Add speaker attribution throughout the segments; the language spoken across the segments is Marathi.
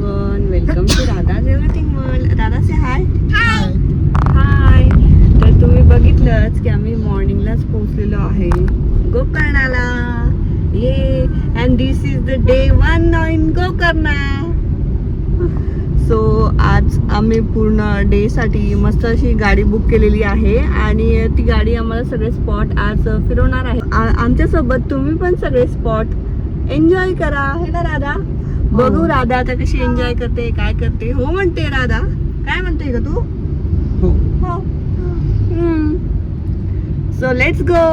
Speaker 1: everyone, welcome to Radha's Everything World. Radha say hi. Hi. तर तुम्ही बघितलंच की आम्ही मॉर्निंगलाच पोहोचलेलो आहे गोकर्णाला. ये and this is the day 1 in Gokarna. So आज आम्ही पूर्ण डे साठी मस्त अशी गाडी बुक केलेली आहे आणि ती गाडी आम्हाला सगळे स्पॉट आज फिरवणार आहे. आमच्यासोबत तुम्ही पण सगळे स्पॉट एन्जॉय करा. हे ना राधा, बघू राधा आता कशी एन्जॉय करते, काय करते. हो म्हणते राधा. काय म्हणते का तू? हो. So let's go.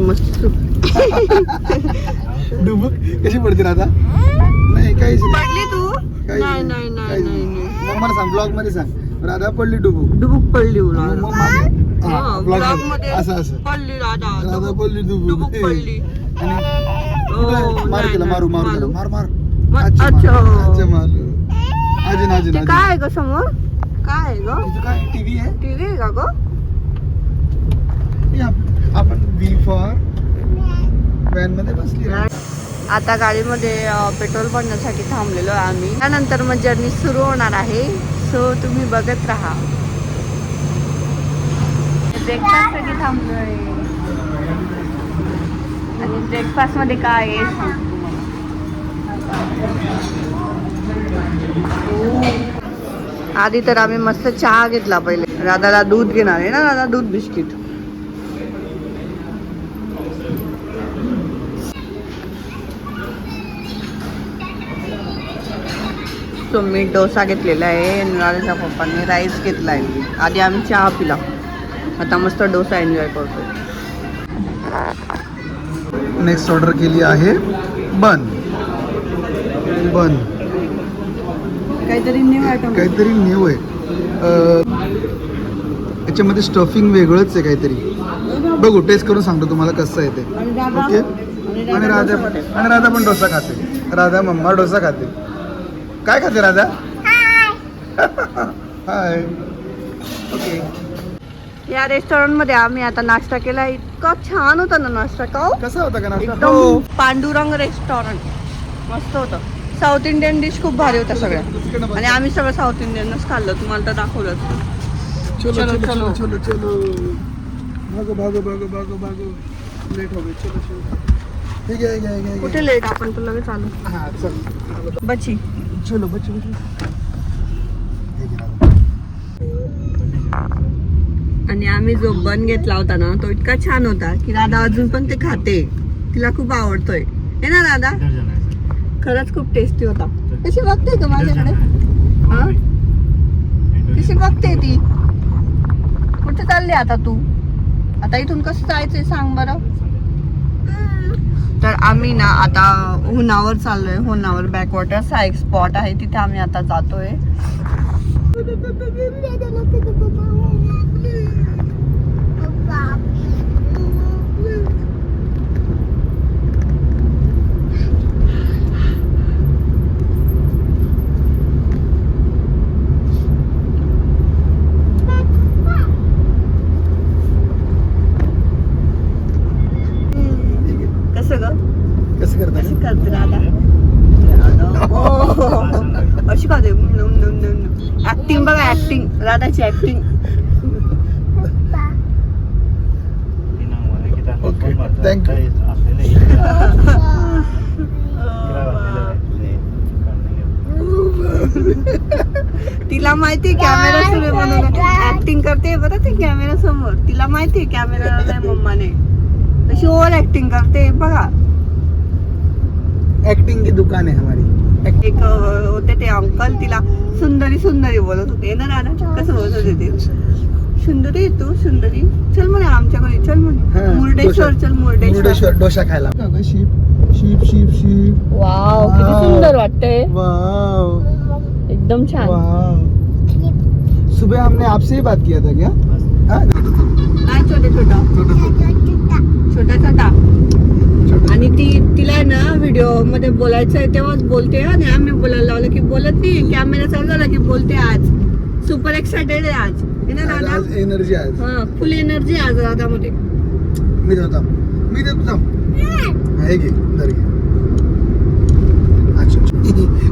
Speaker 1: मस्त
Speaker 2: डुबुक कशी पडते राधा? नाही काहीच
Speaker 1: पडली तू? नाही नाही नाही नाही.
Speaker 2: मग मला सांग, ब्लॉग मध्ये सांग, राधा पडली डुबुक.
Speaker 1: डुबुक पडली
Speaker 2: ब्लॉग
Speaker 1: मध्ये
Speaker 2: असं
Speaker 1: पडली राधा.
Speaker 2: राधा पडली डुबुक
Speaker 1: पडली.
Speaker 2: मार तिला, मारू मारू तिला, मार मार.
Speaker 1: अच्छा
Speaker 2: अच्छा मारू. अजून अजून
Speaker 1: ते काय आहे ग समोर? काय आहे ग?
Speaker 2: इथं काय टीव्ही आहे?
Speaker 1: टीव्ही आहे का ग?
Speaker 2: आपण व्ही फॉर व्हॅन मध्ये बसली.
Speaker 1: आता गाडीमध्ये पेट्रोल भरण्यासाठी थांबलेलो आहे आम्ही. त्यानंतर मग जर्नी सुरू होणार आहे. सो तुम्ही बघत राहा. ब्रेकफास्ट साठी थांबलोय आणि ब्रेकफास्ट मध्ये काय आहे सांगतो तुम्हाला. आधी तर आम्ही मस्त चहा घेतला पहिले. राधाला दूध घेणार आहे ना राधा, दूध बिस्किट. सो मी डोसा घेतलेला आहे. राधाच्या पप्पांनी राईस घेतलाय. आधी आम्ही चहा पिला, आता मस्त डोसा एन्जॉय करतो.
Speaker 2: नेक्स्ट ऑर्डर केली आहे बन.
Speaker 1: काहीतरी न्यू आयटम,
Speaker 2: काहीतरी न्यू आहे. याच्यामध्ये स्टफिंग वेगळंच आहे काहीतरी. बघू, टेस्ट करून सांगतो तुम्हाला कसं आहे ते. ओके. आणि राधा पण डोसा खाते. राधा मम्मा डोसा खाते. काय खाते राधा? हाय. ओके.
Speaker 1: या रेस्टॉरंट मध्ये आम्ही आता नाश्ता केला. इतका छान होता ना नाश्ता. का
Speaker 2: कसा होता का नाश्ता?
Speaker 1: एकदम पांडुरंग रेस्टॉरंट मस्त होतं. साऊथ इंडियन डिश खूप भारी होत्या सगळ्या आणि आम्ही सगळं साऊथ इंडियनच खाल्लं. तुम्हाला तर दाखवलं.
Speaker 2: चलो चलो चलो चलो चलो. भागो भागो भागो भागो भागो. लेट हो गए. चलो चलो. ठीक आहे.
Speaker 1: कुठे लेट? आपण तर लगेच आलो.
Speaker 2: हां चल.
Speaker 1: बची
Speaker 2: चलो बच्चे.
Speaker 1: आणि आम्ही जो बन घेतला होता ना तो इतका छान होता की राधा अजून पण ते खाते. तिला खूप आवडतोय. हे ना राधा? खरंच खूप टेस्टी होता. कशी बघते का माझ्याकडे? हा, कशी बघते ती? कुठे चालली आता तू? आता इथून कसं जायचंय सांग बरं. तर आम्ही ना आता होनावर चाललोय. होनावर बॅकवॉटर्स हा एक स्पॉट आहे, तिथे आम्ही आता जातोय.
Speaker 2: कसं करते
Speaker 1: राधा? अशी का? ऍक्टिंग बघा, ऍक्टिंग. राधाची ऍक्टिंग.
Speaker 2: Okay thank you.
Speaker 1: तिला माहिती कॅमेरा सुरू म्हणून ऍक्टिंग करते बरं ती कॅमेरा समोर. तिला माहिती कॅमेरा नाही मम्माने. अशी ओव्हर ऍक्टिंग करते बघा.
Speaker 2: एक्टिंग की दुकान आहे हमारी.
Speaker 1: एक होते ते अंकल तिला सुंदरी सुंदरी बोलत होते ना राधा. कसं बोलत होते ते? सुंदरी तू सुंदरी. चल म्हणे आमच्याकडे, चल म्हणे मुर्डेश्वर. चल मुर्डेश्वर
Speaker 2: डोसा खायला. Ship ship ship ship.
Speaker 1: Wow किती सुंदर वाटतंय.
Speaker 2: वाव
Speaker 1: एकदम छान.
Speaker 2: वाव. सुबह हमने आपसे ही बात किया था क्या?
Speaker 1: काय छोटा आणि तिला ना व्हिडिओ मध्ये बोलायचं आहे तेव्हाच बोलते. आणि आम्ही बोलायला लावलं की बोलत नाही. कॅमेरा चालू झाला की बोलते. आज सुपर एक्साइटेड आहे आज.
Speaker 2: आज एनर्जी आहे.
Speaker 1: फुल एनर्जी आज राधामध्ये.
Speaker 2: मी देतो. हे घे दर घे. अच्छा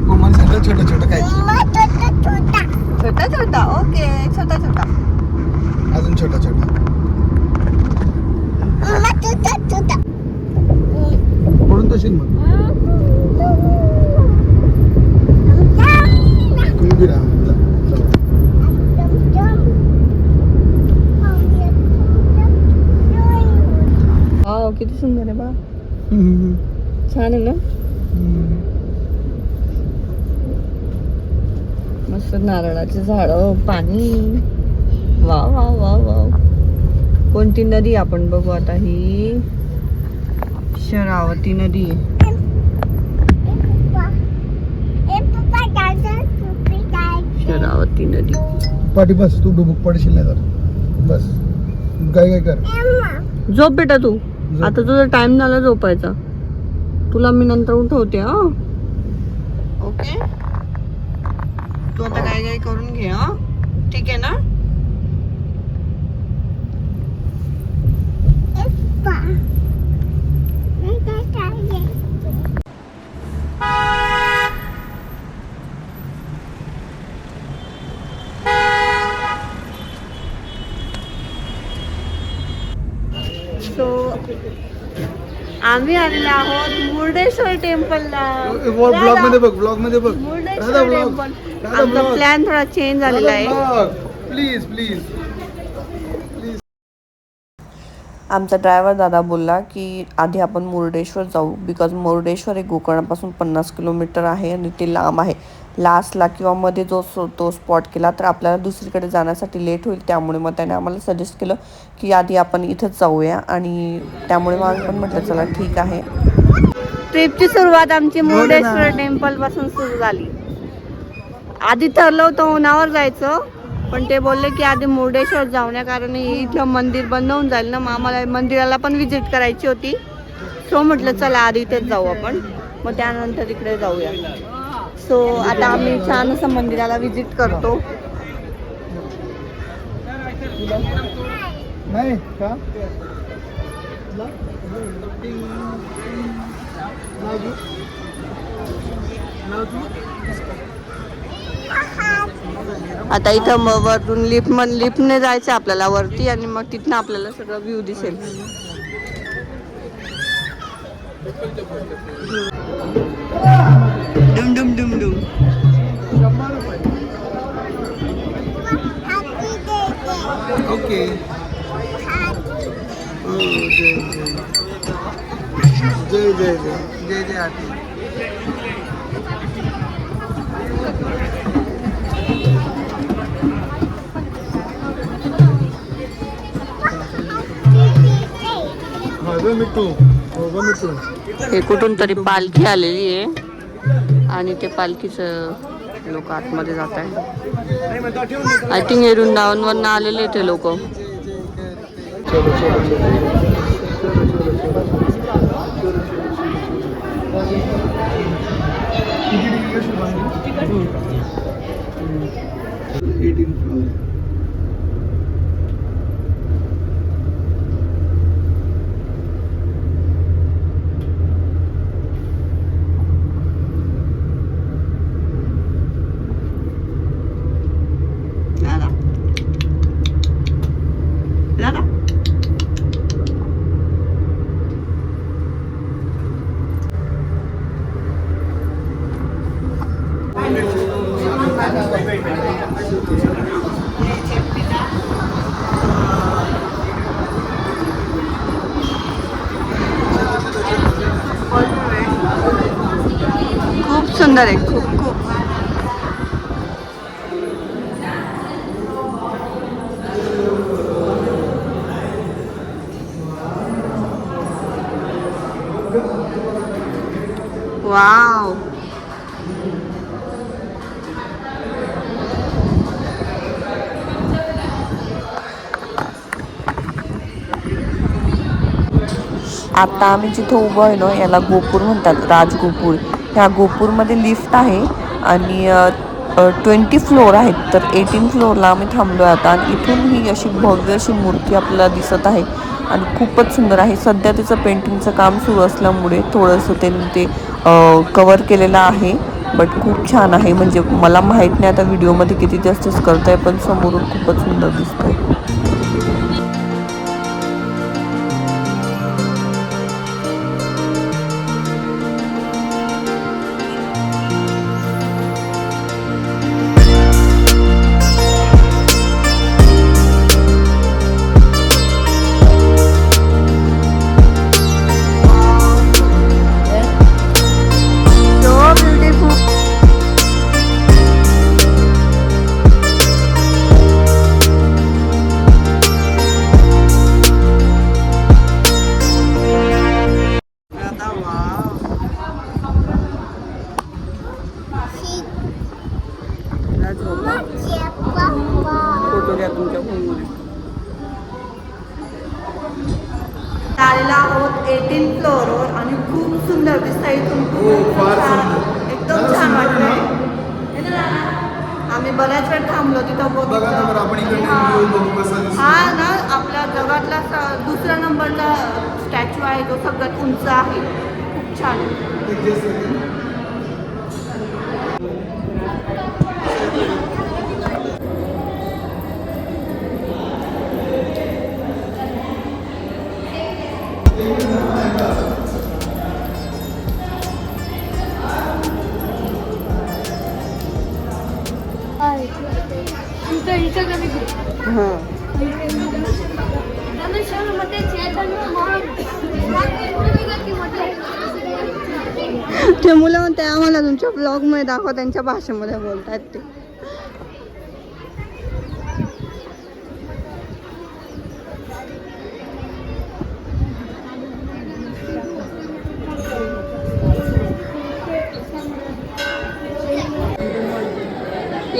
Speaker 2: मम्माने सांगितलं छोटं छोटं काय
Speaker 1: छोटा छोटा ओके छोटा छोटा
Speaker 2: अजून छोटा छोटा पडून तशी मग तुम्ही बी राहा.
Speaker 1: वाव किती सुंदर आहे बा. छान आहे ना. मस्त नारळाचे झाड पाणी. Wow wow wow wow. कोणती नदी आपण बघू आता. ही शरावती नदी. शरावती नदी.
Speaker 2: पाठी बस तू डुबुक पडशील नाही तर बस काय कर.
Speaker 1: झोप बेटा तू. आता तुझा टाइम झाला झोपायचा. तुला मी नंतर उठवते. हा ओके. तू आता काय काय करून घे. हा ठीक आहे ना. सो आम्ही आलेलो आहोत मुर्डेश्वर टेम्पलला.
Speaker 2: ब्लॉग मध्ये बघ ब्लॉग मध्ये बघ.
Speaker 1: मुर्डेश्वर टेम्पल. आमचा प्लॅन थोडा चेंज झालेला आहे.
Speaker 2: Please please.
Speaker 3: आमचा ड्रायव्हर दादा बोलला की आधी आपण मुर्डेश्वर जाऊ बिकॉज मुर्डेश्वर हे गोकर्णापासून 50 किलोमीटर आहे आणि ते लांब आहे. लास्टला किंवा मध्ये तो स्पॉट केला तर आपल्याला दुसरीकडे जाण्यासाठी लेट होईल. त्यामुळे मग त्याने आम्हाला सजेस्ट केलं की आधी आपण इथंच जाऊया आणि त्यामुळे मग आम्ही पण म्हटलं चला ठीक आहे.
Speaker 1: ट्रिपची सुरुवात आमची मुर्डेश्वर टेम्पल पासून सुरू झाली. आधी ठरलं होतं उन्हावर जायचं पण ते बोलले की आधी मुर्डेश्वर जाऊया कारण इथलं मंदिर बंद होऊन जाईल ना. मग आम्हाला मंदिराला पण व्हिजिट करायची होती. सो म्हटलं चला आधी इथेच जाऊ आपण मग त्यानंतर इकडे जाऊया. सो आता आम्ही छान असं मंदिराला व्हिजिट करतो.
Speaker 2: नाही का
Speaker 1: आता इथं वरून लिफ्टने जायचं आपल्याला वरती आणि मग तिथनं आपल्याला सगळं व्ह्यू दिसेल. डुम डुम डुम डुम.
Speaker 2: ओके. जय जय जय जय जय आरती.
Speaker 1: हे कुठून तरी पालखी आलेली आहे आणि ते पालखीचं लोक आतमध्ये जात आहे. आय थिंक हे वृंदावनवरनं आलेले ते लोक. खूप सुंदर आहे. खूप खूप वाव.
Speaker 3: आता आम्ही जिथं उभं आहे ना याला गोपूर म्हणतात. राजगोपूर. ह्या गोपूरमध्ये लिफ्ट आहे आणि 20 फ्लोअर आहेत तर 18 फ्लोअरला आम्ही थांबलो आता आणि इथून ही अशी भव्य अशी मूर्ती आपल्याला दिसत आहे आणि खूपच सुंदर आहे. सध्या तिचं पेंटिंगचं काम सुरू असल्यामुळे थोडंसं त्यांनी ते कवर केलेलं आहे. बट खूप छान आहे. म्हणजे मला माहीत नाही आता व्हिडिओमध्ये किती जास्तच करत आहे, पण समोरून खूपच सुंदर दिसतंय.
Speaker 1: फोटो घ्या तुमच्या फोनमध्ये. आलेला आहोत 18 फ्लोअरवर आणि खूप सुंदर दिसतं इथून.
Speaker 2: फार
Speaker 1: छान,
Speaker 2: सुंदर.
Speaker 1: एकदम छान वाटतंय. आम्ही बऱ्याच वेळ थांबलो तिथं
Speaker 2: बघा ना बरं, आपण इकडे view बघू कसा दिसतो.
Speaker 1: हा ना आपल्या जगातला दुसऱ्या नंबरचा स्टॅच्यू आहे तो सगळ्यात उंच आहे. खूप छान आहे. ते मुलं म्हणते आम्हाला तुमच्या ब्लॉग मध्ये दाखवा, त्यांच्या भाषेमध्ये बोलतायत ते.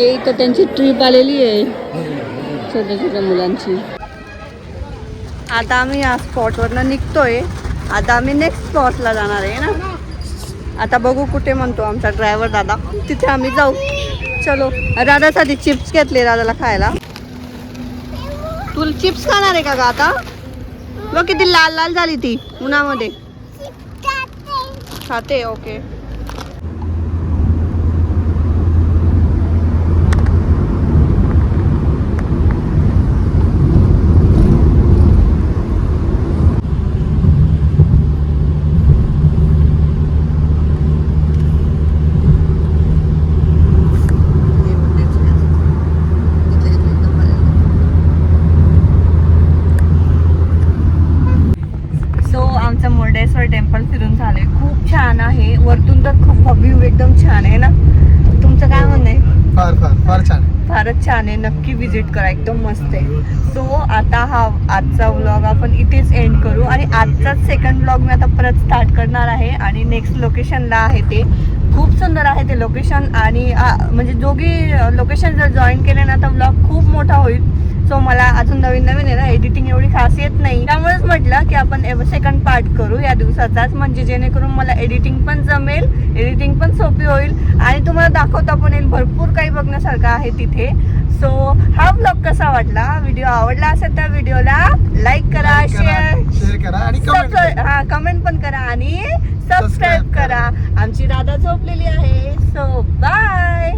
Speaker 1: इथं त्यांची ट्रिप आलेली आहे छोट्या छोट्या मुलांची. आता आम्ही या स्पॉटवरनं निघतोय. आता आम्ही नेक्स्ट स्पॉटला जाणार आहे ना. आता बघू कुठे म्हणतो आमचा ड्रायव्हर दादा, तिथे आम्ही जाऊ. चलो. दादासाठी चिप्स घेतले दादाला खायला. तू चिप्स खाणार आहे का ग आता? बघ किती लाल लाल झाली ती उन्हामध्ये. खाते ओके. मुर्डेश्वर टेम्पल फिरून झाले. खूप छान आहे. वरतून तर खूप व्ह्यू एकदम छान आहे ना. तुमचं काय म्हणणं आहे?
Speaker 2: फार फार फार छान आहे.
Speaker 1: फारच छान आहे. नक्की विजिट करा, एकदम मस्त आहे. सो आता आजचा व्लॉग आपण इथेच एंड करू आणि आजचाच सेकंड व्लॉग मी आता परत स्टार्ट करणार आहे आणि नेक्स्ट लोकेशनला आहे ते. खूप सुंदर आहे ते लोकेशन आणि म्हणजे दोघी लोकेशन जर जॉईन केले ना तर व्लॉग खूप मोठा होईल. सो मला अजून नवीन नवीन आहे ना, एडिटिंग एवढी खास येत नाही. त्यामुळेच म्हटलं की आपण सेकंड पार्ट करू या दिवसाचाच, म्हणजे जेणेकरून मला एडिटिंग पण जमेल, एडिटिंग पण सोपी होईल आणि तुम्हाला दाखवता पण येईल. भरपूर काही बघण्यासारखं आहे तिथे. सो हा व्लॉग कसा वाटला, व्हिडिओ आवडला असेल तर व्हिडिओला लाईक करा, शेअर
Speaker 2: करा आणि
Speaker 1: कमेंट पण करा आणि सबस्क्राईब करा. आमची राधा झोपलेली आहे. So bye.